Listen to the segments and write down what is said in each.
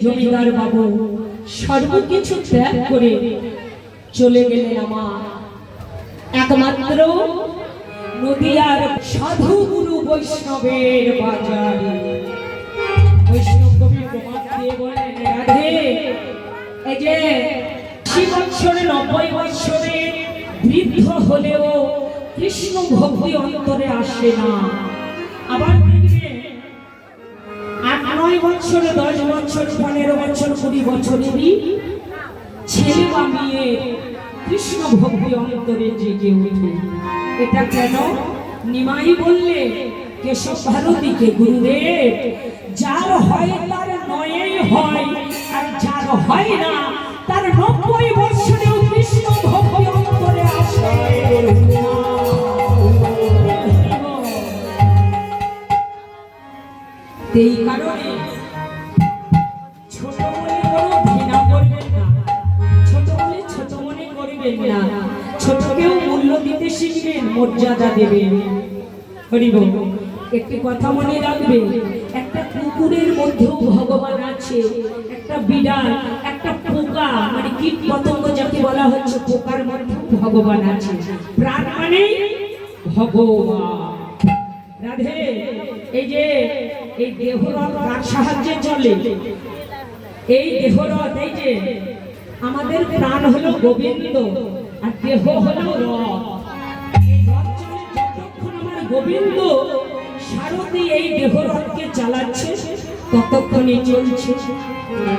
জমিদার বাবু সর্বকিছু ত্যাগ করে চলে গেলেন আমার একমাত্র নদিয়ার সাধু গুরু বৈষ্ণবের বাজারে। বৈষ্ণব কবি প্রমাণ দিয়ে বলেন, রাধে এই যে 80 বছরে 90 বছরে বৃদ্ধ হলেও কৃষ্ণ ভক্তি অন্তরে আসে না। আবার দেখবেন 8-9 বছরে 10 বছর 15 বছর 20 বছরেরই ছেলে বা মেয়ে কৃষ্ণ ভক্তি অন্তরে জেগে ওঠে। এটা কেন? নিমাই বললে কেশব ভারতীকে, গুরুদেব যার হয় তার নয়ই হয়, আর যার হয় না তার 90 বছরেও কৃষ্ণ ভক্তি অন্তরে আসে। এই কারণে ছোট মনে কোনো ঘৃণা করবেন না, ছোট মনে ছোট মনে করবেন না, ছোটকেও মূল্য দিতে শিখবেন, মর্যাদা দেবেন। হরি বল। একটি কথা মনে রাখবে, একটা কুকুরের মধ্যেও ভগবান আছে, একটা বিড়াল, একটা পোকা মানে কীট পতঙ্গ যাকে বলা হচ্ছে পোকার মধ্যেও ভগবান আছে। প্রাণ মানে ভগবান। রাধে এই যে এই দেহরথ কার সাহায্যে চলে? এই দেহরথ, এই যে আমাদের প্রাণ হলো গোবিন্দ আর দেহ হলো রথ। এই রথ চলে যতক্ষণ আমার গোবিন্দ সারথি এই দেহরথকে চালাচ্ছে ততক্ষণই চলছে।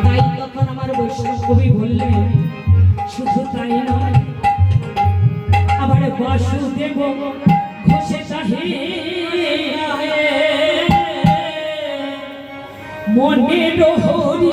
তাই তখন আমার বৈষ্ণব কবি বললেন, শুধু তাই নয়, আবার বাসুদেব ঘোষে চাহে মনের হরি।